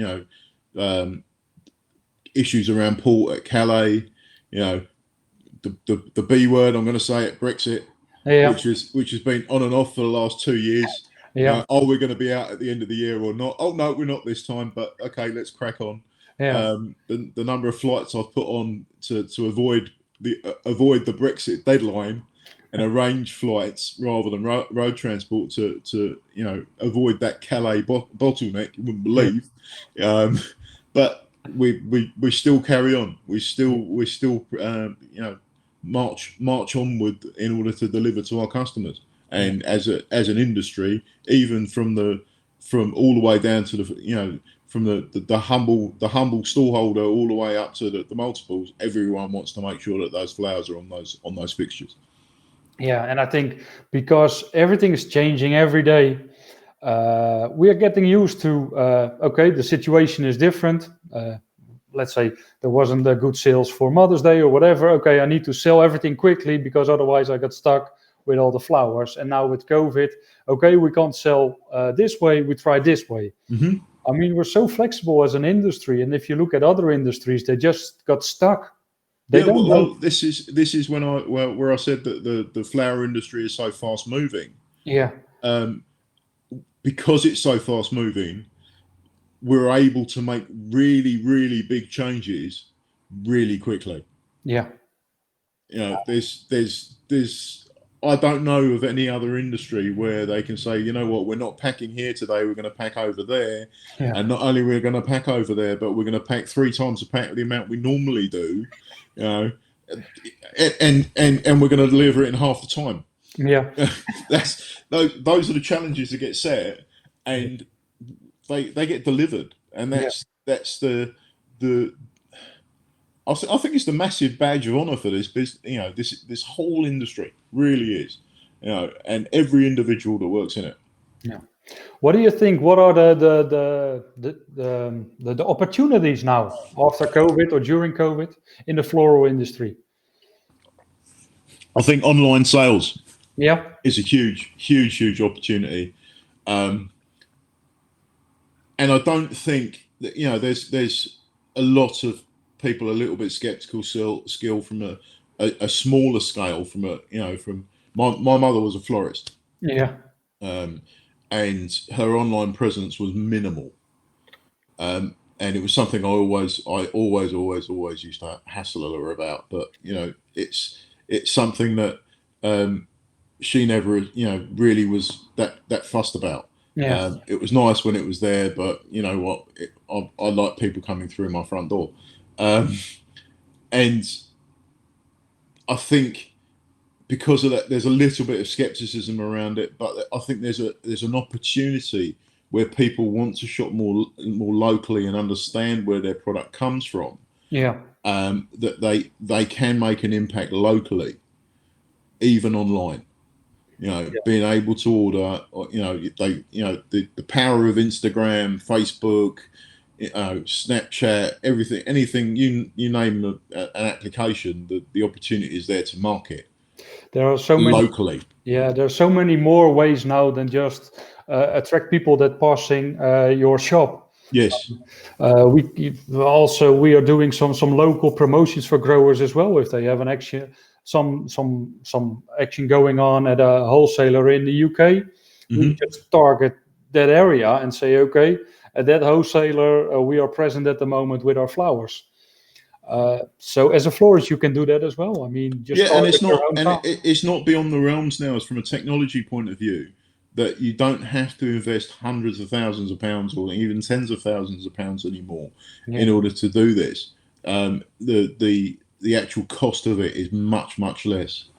Issues around port at Calais. The B word. I'm going to say it. Brexit, yeah, which has been on and off for the last 2 years. yeah, Are we going to be out at the end of the year or not? Oh no, we're not this time. But okay, let's crack on. yeah, The number of flights I've put on to avoid the Brexit deadline, and arrange flights rather than road transport to avoid that Calais bottleneck. You wouldn't believe, but we still carry on. We still march onward in order to deliver to our customers. And as an industry, even from all the way down to from the humble stallholder all the way up to the multiples, everyone wants to make sure that those flowers are on those fixtures. Yeah, and I think because everything is changing every day, we are getting used to, okay, the situation is different. Let's say there wasn't a good sales for Mother's Day or whatever. Okay, I need to sell everything quickly because otherwise I got stuck with all the flowers. And now with COVID, okay, we can't sell this way, we try this way. Mm-hmm. I mean, we're so flexible as an industry. And if you look at other industries, they just got stuck. Well, this is where I said that the flower industry is so fast moving. Yeah. Because it's so fast moving, we're able to make really, really big changes really quickly. Yeah. There's I don't know of any other industry where they can say, you know what, we're not packing here today, we're going to pack over there. Yeah. And not only we're going to pack over there, but we're going to pack 3 times the amount we normally do, and we're going to deliver it in half the time. Yeah. Those are the challenges that get set, and they get delivered. And that's the I think it's the massive badge of honor for this business. This whole industry really is, and every individual that works in it. Yeah. What do you think? What are the opportunities now after COVID or during COVID in the floral industry? I think online sales, is a huge opportunity, and I don't think that there's a lot of people a little bit skeptical still from a smaller scale. From my mother was a florist, and her online presence was minimal, and it was something I always used to hassle her about. But it's something that she never really was that fussed about. It was nice when it was there, but you know what, I like people coming through my front door. And I think because of that, there's a little bit of skepticism around it, but I think there's an opportunity where people want to shop more locally and understand where their product comes from. That they can make an impact locally, even online. Being able to order, the power of Instagram, Facebook, Snapchat, anything you name an application, the opportunity is there to market. There are so many locally. Yeah, there are so many more ways now than just attract people that passing your shop. Yes. We are doing some local promotions for growers as well. If they have an action, some action going on at a wholesaler in the UK, we just target that area and say, okay, at that wholesaler, we are present at the moment with our flowers. So as a florist, you can do that as well. I mean, and it's not beyond the realms now. From a technology point of view, that you don't have to invest hundreds of thousands of pounds or even tens of thousands of pounds anymore in order to do this. The actual cost of it is much less.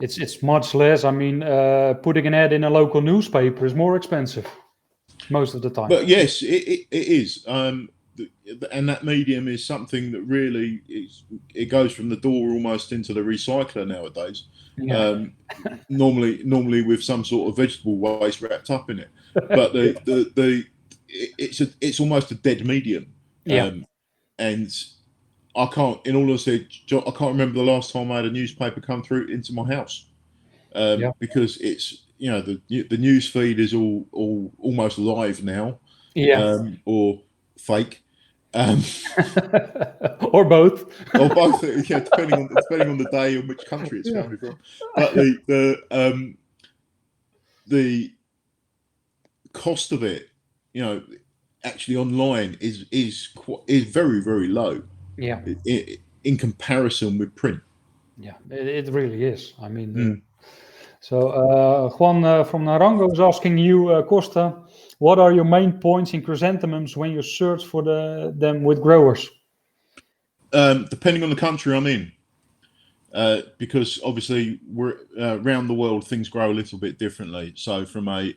It's much less. I mean, putting an ad in a local newspaper is more expensive most of the time. But yes, it is. And that medium is something that really it goes from the door almost into the recycler nowadays. Normally with some sort of vegetable waste wrapped up in it, but it's almost a dead medium. And I can't, in all honesty, I can't remember the last time I had a newspaper come through into my house, because it's the news feed is all almost live now, or fake. Or both, depending on the day and which country it's coming from. But the cost of it, actually online is very, very low. In comparison with print. It really is. I mean, So Juan from Narango is asking you, Costa, what are your main points in chrysanthemums when you search for them with growers? Depending on the country I'm in, because obviously we're around the world, things grow a little bit differently. So from a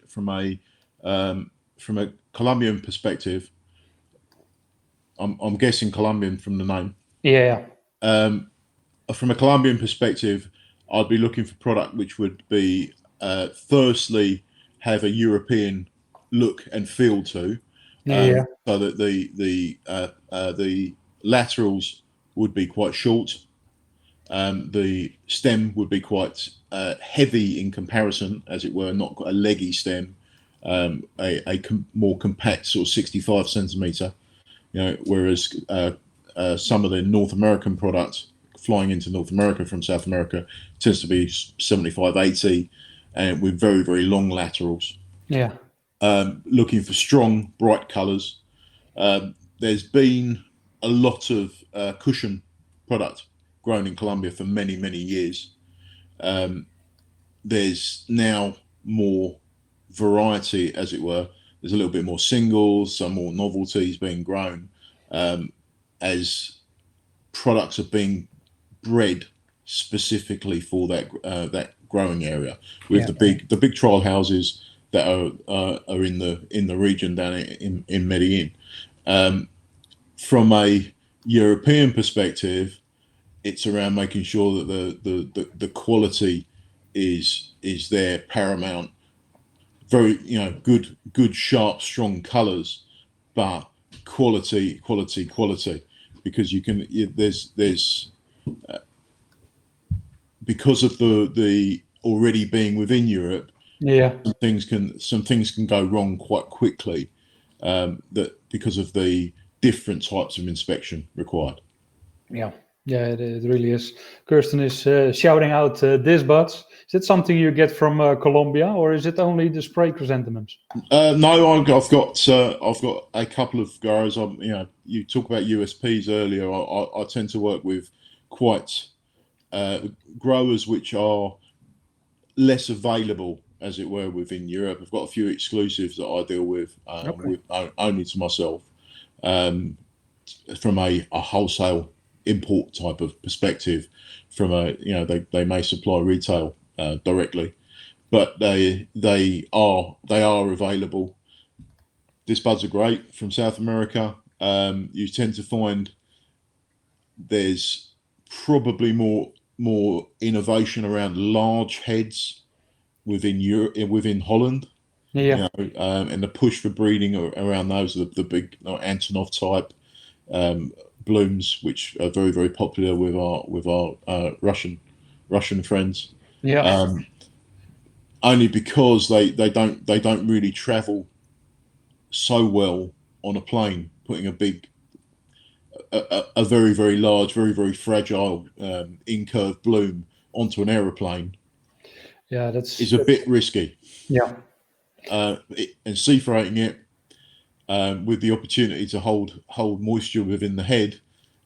Colombian perspective, I'm guessing Colombian from the name. Yeah. From a Colombian perspective, I'd be looking for product which would be firstly have a European look and feel to, Yeah. so that the laterals would be quite short. The stem would be quite heavy in comparison, as it were, not a leggy stem, more compact, sort of 65 centimeter. Whereas some of the North American products flying into North America from South America tends to be 75, 80, and with very, very long laterals. Yeah. Looking for strong, bright colours. There's been a lot of cushion product grown in Colombia for many, many years. There's now more variety, as it were. There's a little bit more singles, some more novelties being grown, as products are being bred specifically for that growing area. With the big trial houses that are in the region down in Medellin. From a European perspective, it's around making sure that the quality is there paramount. Very good sharp strong colours, but quality, because there's because of the already being within Europe. Yeah. Some things can go wrong quite quickly, that because of the different types of inspection required. Yeah, it really is. Kirsten is shouting out this buds. Is it something you get from Colombia, or is it only the spray chrysanthemums? No, I've got a couple of growers. You talk about USPs earlier. I tend to work with quite growers which are less available, as it were, within Europe. I've got a few exclusives that I deal with, with only to myself, from a wholesale import type of perspective. From they may supply retail directly, but they are available. These buds are great from South America. You tend to find there's probably more innovation around large heads within Europe, within Holland. Yeah. And the push for breeding around those, the big Antonov type blooms, which are very, very popular with our Russian friends. Yeah. Only because they don't really travel so well on a plane. Putting a very, very large, very, very fragile incurved bloom onto an aeroplane, is a bit risky. Yeah. And sea freighting it with the opportunity to hold moisture within the head,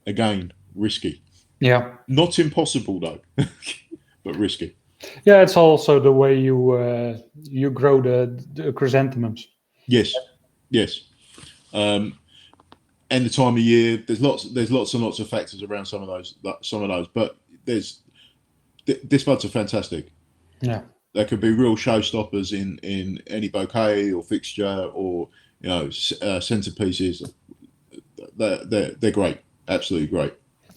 again, risky. Yeah. Not impossible though, but risky. Yeah, it's also the way you grow the chrysanthemums. Yes. And the time of year, there's lots and lots of factors around some of those, but this buds are fantastic. Yeah. There could be real showstoppers in any bouquet or fixture or centerpieces. They're great, absolutely great.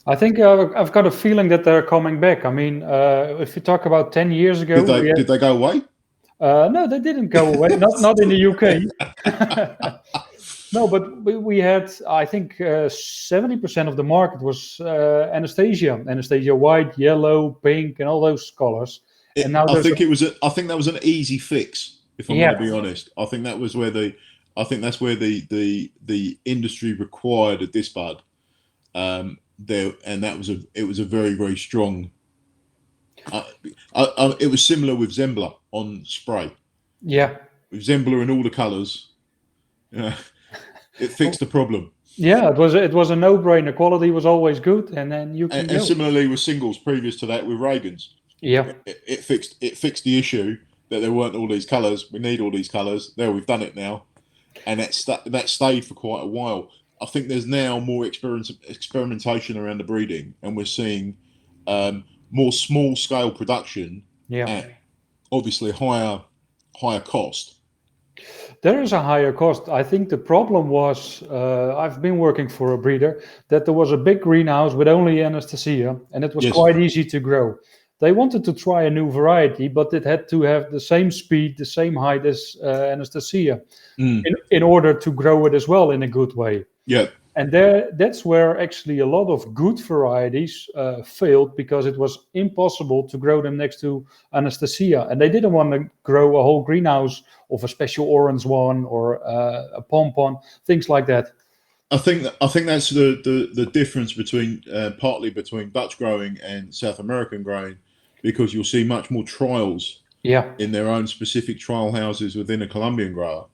I think I've got a feeling that they're coming back. I mean, if you talk about 10 years ago, did they go away? No, they didn't go away. not in the UK. No, but we had, I think, 70% of the market was Anastasia white, yellow, pink, and all those colors. And now I think that was an easy fix. If I'm going to be honest, I think that's where the industry required a disc bud. It was a very, very strong. It was similar with Zembla on spray. Yeah. With Zembla in all the colours, it fixed the problem. Yeah, it was a no-brainer. Quality was always good, and then you can. And similarly with singles, previous to that with Reagan's. Yeah. It fixed the issue that there weren't all these colours. We need all these colours. There, we've done it now, and that stayed for quite a while. I think there's now more experimentation around the breeding, and we're seeing more small scale production Yeah. at obviously higher cost. There is a higher cost. I think the problem was I've been working for a breeder that there was a big greenhouse with only anesthesia, and it was Yes. quite easy to grow. They wanted to try a new variety, but it had to have the same speed, the same height as anesthesia in order to grow it as well in a good way. Yeah. And that's where actually a lot of good varieties failed because it was impossible to grow them next to anesthesia. And they didn't want to grow a whole greenhouse of a special orange one or a pompon, things like that. I think that's the difference between partly between Dutch growing and South American growing, because you'll see much more trials in their own specific trial houses within a Colombian grower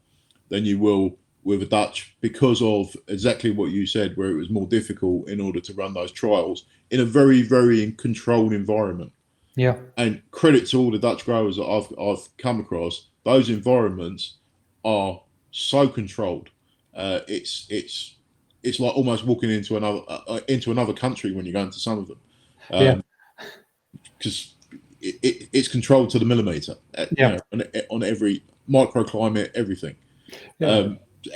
than you will with a Dutch, because of exactly what you said, where it was more difficult in order to run those trials in a very, very controlled environment. Yeah. And credit to all the Dutch growers that I've come across, those environments are so controlled. It's like almost walking into another country when you go into some of them, because it's controlled to the millimeter. On every microclimate, everything.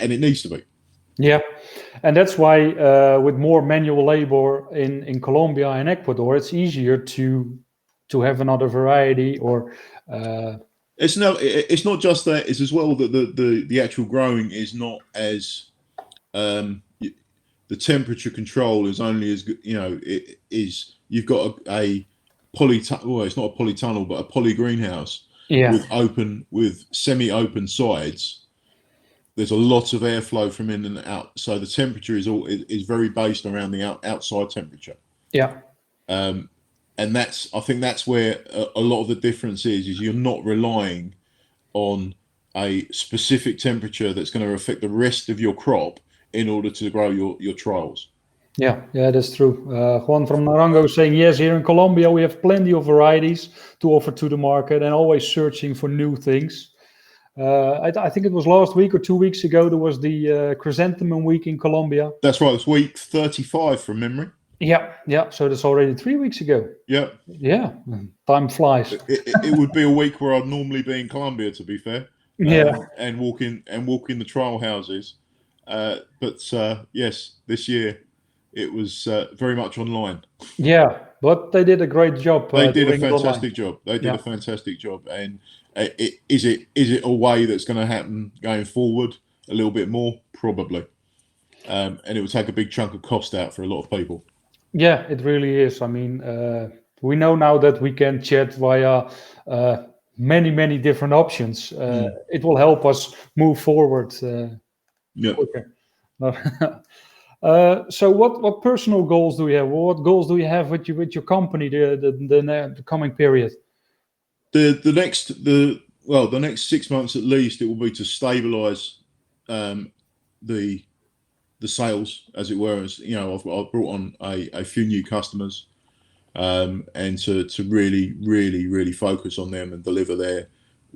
And it needs to be. Yeah, and that's why with more manual labor in Colombia and Ecuador, it's easier to have another variety or. It's not just that. It's as well that the actual growing is not as the temperature control is only as good. It is. You've got a polytunnel. Well, it's not a polytunnel, but a poly greenhouse with semi-open sides. There's a lot of airflow from in and out, so the temperature is very based around the outside temperature. Yeah. And I think that's where a lot of the difference is you're not relying on a specific temperature that's going to affect the rest of your crop in order to grow your trials. Yeah, that's true. Juan from Narango is saying, yes, here in Colombia we have plenty of varieties to offer to the market and always searching for new things. I think it was last week or 2 weeks ago, there was the Chrysanthemum week in Colombia. That's right, it's week 35 from memory. Yeah. So that's already 3 weeks ago. Yeah. Time flies. It would be a week where I'd normally be in Colombia, to be fair. And walking the trial houses. But yes, this year it was very much online. Yeah, but they did a great job. They did a fantastic job. A fantastic job. And is it a way that's going to happen going forward a little bit more? Probably. And it will take a big chunk of cost out for a lot of people. Yeah, it really is. I mean, we know now that we can chat via many different options. It will help us move forward. So what personal goals do we have? What goals do you have with your company the coming period? The next 6 months at least, it will be to stabilize the sales, as it were. As I've brought on a few new customers, and to really focus on them and deliver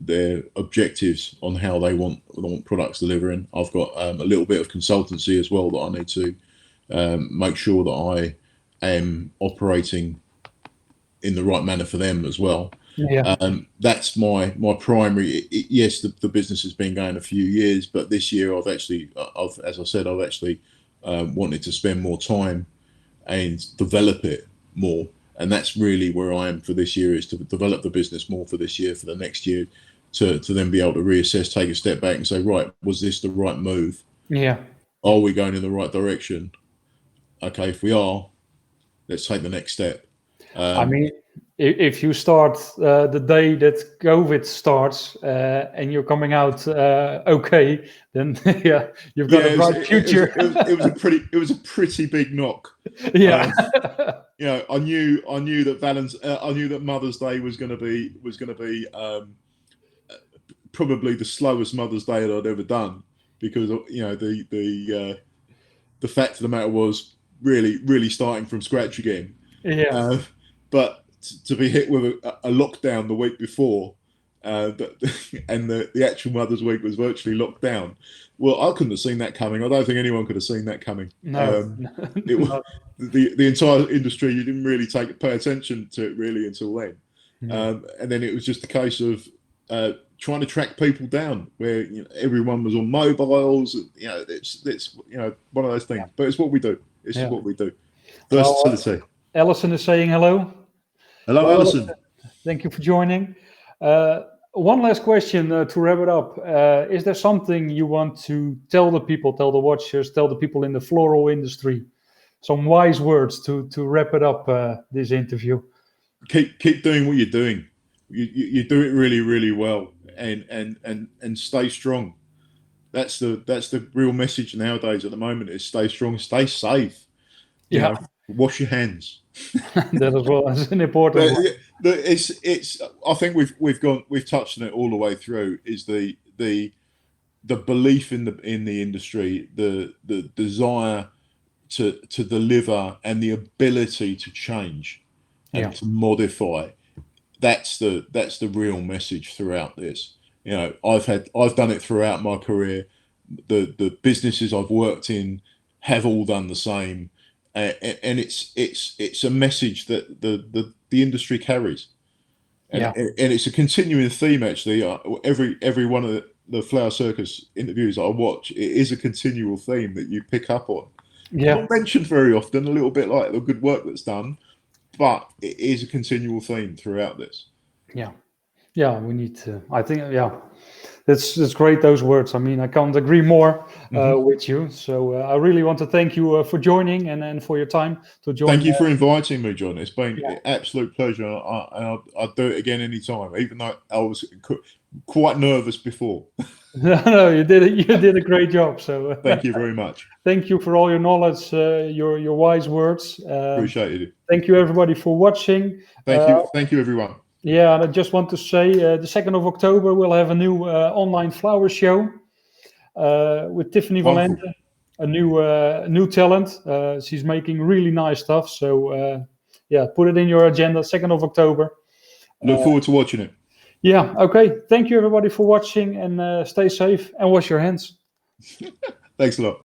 their objectives on how they want products delivering. I've got a little bit of consultancy as well that I need to make sure that I am operating in the right manner for them as well. That's my primary. Yes, the business has been going a few years, but this year I've actually wanted to spend more time and develop it more. And that's really where I am for this year, is to develop the business more for this year, for the next year, to then be able to reassess, take a step back and say, right, was this the right move? Yeah. Are we going in the right direction? Okay, if we are, let's take the next step. I mean, if you start the day that COVID starts and you're coming out okay, then you've got a bright future. It was a pretty big knock. Yeah. I knew that Mother's Day was going to be probably the slowest Mother's Day that I'd ever done, because the fact of the matter was really starting from scratch again. Yeah. But to be hit with a lockdown the week before, and the actual Mother's Week was virtually locked down. Well, I couldn't have seen that coming. I don't think anyone could have seen that coming. No, It no. the entire industry, you didn't really pay attention to it really until then. No. And then it was just a case of trying to track people down, where everyone was on mobiles. It's one of those things. But it's what we do. It's just what we do. Versatility. Alison is saying hello. Hello, Alison. Thank you for joining. One last question to wrap it up. Is there something you want to tell the people, tell the watchers, tell the people in the floral industry? Some wise words to wrap it up, this interview. Keep doing what you're doing. You do it really, really well, and stay strong. That's the real message nowadays at the moment, is stay strong, stay safe. Wash your hands. That as well is an important one. It's I think we've touched on it all the way through, is the belief in the industry, the desire to deliver, and the ability to change and to modify. That's the real message throughout this. I've done it throughout my career. The businesses I've worked in have all done the same, and it's a message that the industry carries, and it's a continuing theme actually. Every one of the Flower Circus interviews I watch, it is a continual theme that you pick up on. Not mentioned very often, a little bit like the good work that's done, but it is a continual theme throughout this. We need to. I think that's great, those words. I mean, I can't agree more with you. So I really want to thank you for joining and for your time to join. Thank you for inviting me, John. It's been an absolute pleasure. I'll do it again anytime, even though I was quite nervous before. No, you did a great job. So thank you very much. Thank you for all your knowledge, your wise words. Appreciate it. Thank you everybody for watching. Thank you everyone. And I just want to say, the 2nd of October we'll have a new online flower show with Tiffany Valente, a new talent. She's making really nice stuff. So put it in your agenda, 2nd of October. Look forward to watching it. Okay. Thank you everybody for watching, and stay safe and wash your hands. Thanks a lot.